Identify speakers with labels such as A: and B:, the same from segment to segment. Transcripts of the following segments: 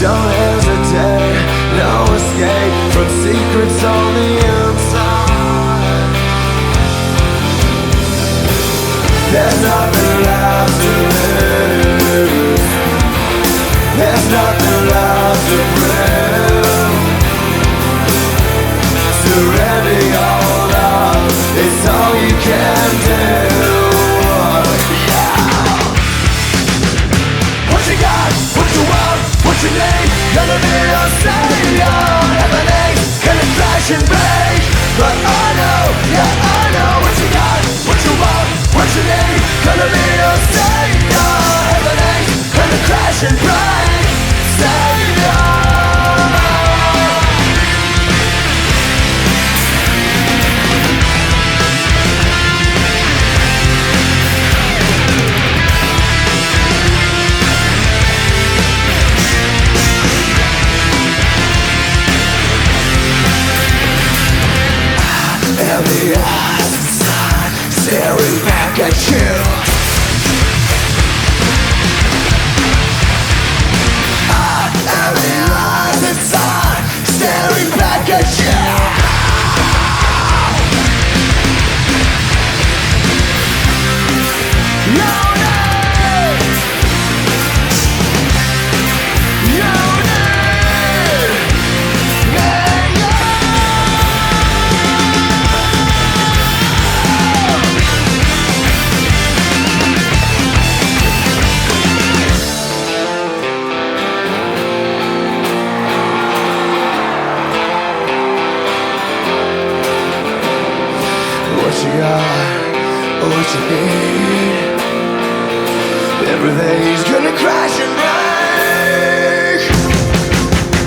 A: Don't hesitate, no escape from secrets on the inside. There's nothing left to lose. There's nothing left to prove. Surrender your love, it's all you can do. What you got, what you want, what you need, gonna be your savior. Everything gonna crash and break, but I know, yeah I know. What you got, what you want, what you need, gonna be your savior. Everything gonna crash and break, savior. And the eyes inside staring back at you. And the eyes inside staring back at you. No need. No need. What you got, what you need, everything's gonna crash and break.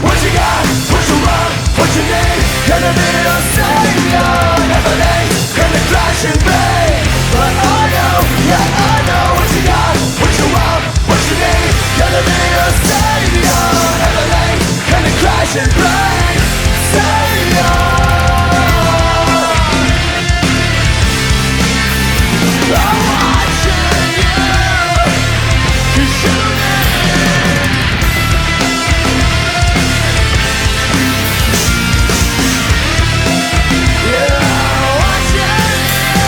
A: What you got, what you want, what you need, gonna be your savior. Everything's gonna crash and break, but I know, yeah I know. What you got, what you want, what you need, gonna be your savior. Everything's gonna crash and break, savior. I'm watching you, 'cause you need. Yeah, I'm watching you.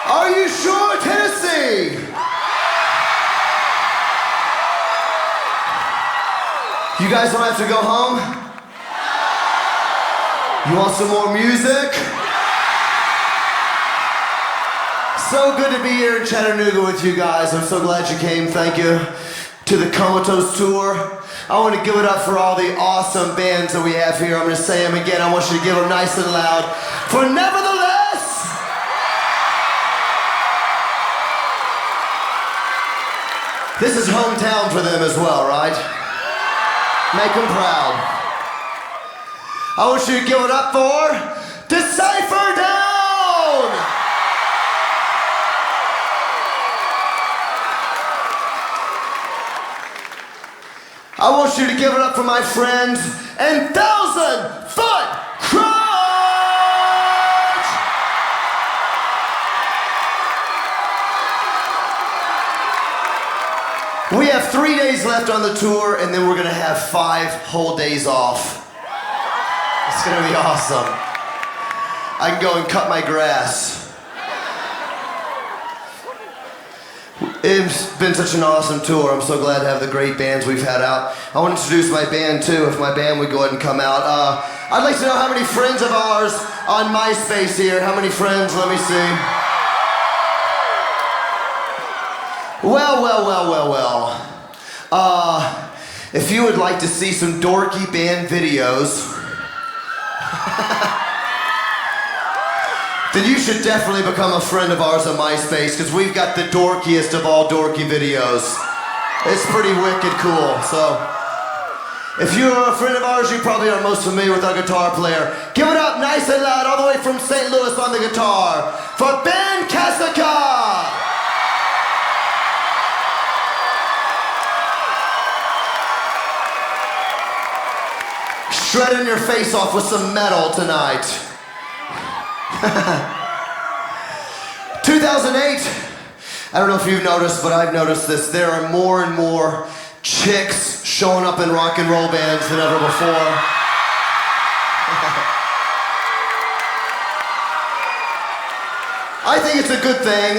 A: Are you sure, Tennessee? You guys don't have to go home? You want some more music? So good to be here in Chattanooga with you guys. I'm so glad you came. Thank you to the Comatose tour. I want to give it up for all the awesome bands that we have here. I'm going to say them again. I want you to give them nice and loud. For Nevertheless. This is hometown for them as well, right? Make them proud. I want you to give it up for Decipher Down! I want you to give it up for my friends and 1,000 Foot Crunch! We have 3 days left on the tour, and then we're gonna have 5 whole days off. It's gonna be awesome. I can go and cut my grass. It's been such an awesome tour. I'm so glad to have the great bands we've had out. I want to introduce my band too, if my band would go ahead and come out. I'd like to know how many friends of ours on MySpace here. How many friends? Let me see. Well. If you would like to see some dorky band videos, then you should definitely become a friend of ours on MySpace, because we've got the dorkiest of all dorky videos. It's pretty wicked cool. So, if you're a friend of ours, you probably are most familiar with our guitar player. Give it up nice and loud all the way from St. Louis on the guitar for Ben Kasica! Shredding your face off with some metal tonight. 2008, I don't know if you've noticed, but I've noticed this. There are more and more chicks showing up in rock and roll bands than ever before. I think it's a good thing,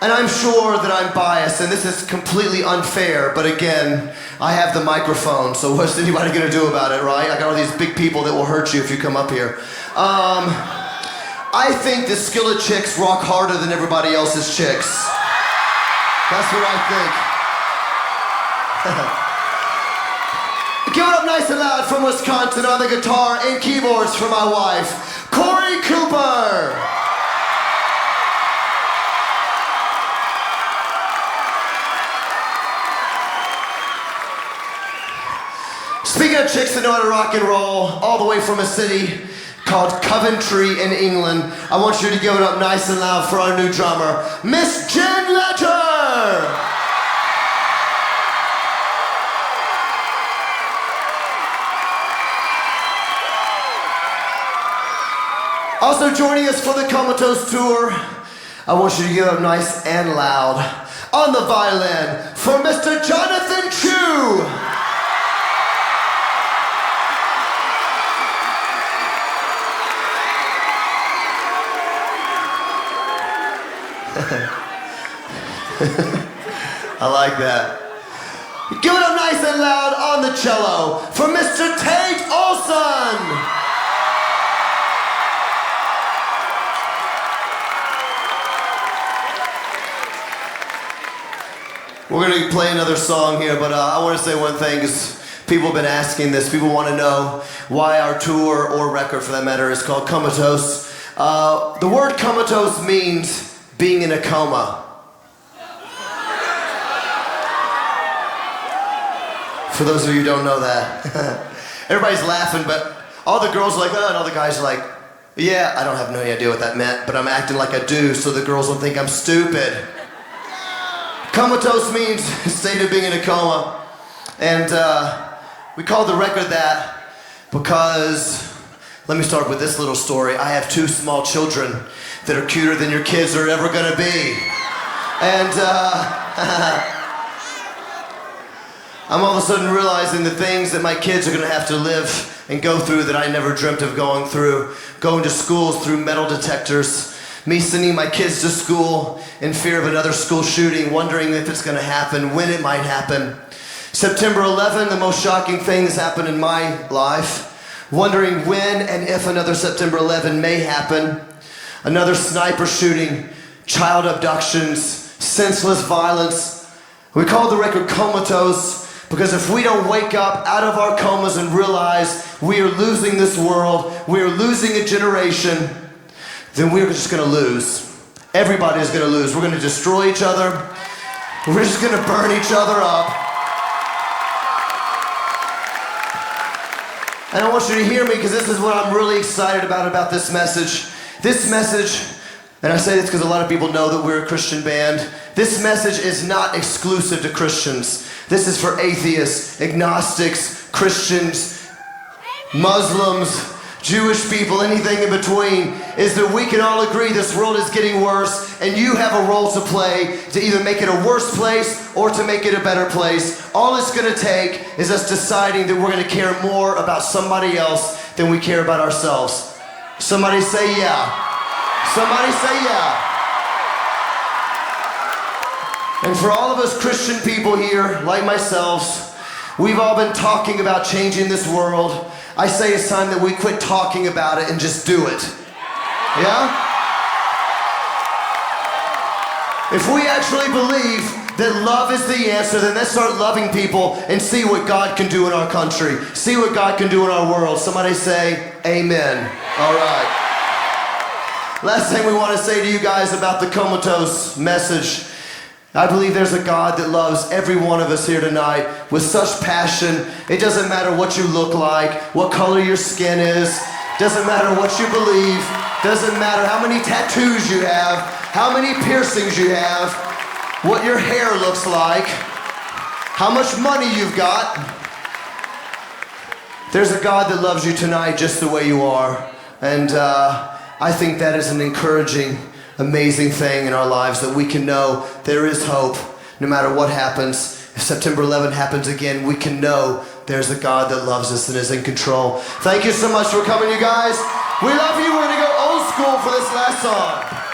A: and I'm sure that I'm biased, and this is completely unfair, but again, I have the microphone, so what's anybody gonna do about it, right? I got all these big people that will hurt you if you come up here. I think the Skillet chicks rock harder than everybody else's chicks. That's what I think. Give it up nice and loud from Wisconsin on the guitar and keyboards for my wife, Corey Cooper. Speaking of chicks that know how to rock and roll, all the way from a city called Coventry in England, I want you to give it up nice and loud for our new drummer, Miss Jen Letter! Also joining us for the Comatose tour, I want you to give it up nice and loud on the violin for Mr. Jonathan Chu! I like that. Give it up nice and loud on the cello for Mr. Tate Olson. We're going to play another song here, but I want to say one thing, because people have been asking this. People want to know why our tour, or record for that matter, is called Comatose. The word comatose means being in a coma. For those of you who don't know that. Everybody's laughing, but all the girls are like, oh, and all the guys are like, yeah, I don't have no idea what that meant, but I'm acting like I do so the girls don't think I'm stupid. Comatose means a state of being in a coma. And we called the record that because, let me start with this little story. I have 2 small children that are cuter than your kids are ever gonna be. And I'm all of a sudden realizing the things that my kids are gonna have to live and go through that I never dreamt of going through. Going to schools through metal detectors, me sending my kids to school in fear of another school shooting, wondering if it's gonna happen, when it might happen. September 11, the most shocking thing that's happened in my life, wondering when and if another September 11 may happen. Another sniper shooting, child abductions, senseless violence. We call the record Comatose because if we don't wake up out of our comas and realize we are losing this world, we are losing a generation, then we're just gonna lose. Everybody is gonna lose. We're gonna destroy each other. We're just gonna burn each other up. And I want you to hear me because this is what I'm really excited about this message. This message, and I say this because a lot of people know that we're a Christian band, this message is not exclusive to Christians. This is for atheists, agnostics, Christians, Muslims, Jewish people, anything in between, is that we can all agree this world is getting worse, and you have a role to play to either make it a worse place or to make it a better place. All it's gonna take is us deciding that we're gonna care more about somebody else than we care about ourselves. Somebody say yeah. Somebody say yeah. And for all of us Christian people here, like myself, we've all been talking about changing this world. I say it's time that we quit talking about it and just do it. Yeah? If we actually believe that love is the answer, then let's start loving people and see what God can do in our country. See what God can do in our world. Somebody say, amen. All right. Last thing we want to say to you guys about the Comatose message. I believe there's a God that loves every one of us here tonight with such passion. It doesn't matter what you look like, what color your skin is, doesn't matter what you believe, doesn't matter how many tattoos you have, how many piercings you have, what your hair looks like, how much money you've got. There's a God that loves you tonight just the way you are. And I think that is an encouraging, amazing thing in our lives, that we can know there is hope no matter what happens. If September 11th happens again, we can know there's a God that loves us and is in control. Thank you so much for coming, you guys. We love you. We're going to go old school for this last song.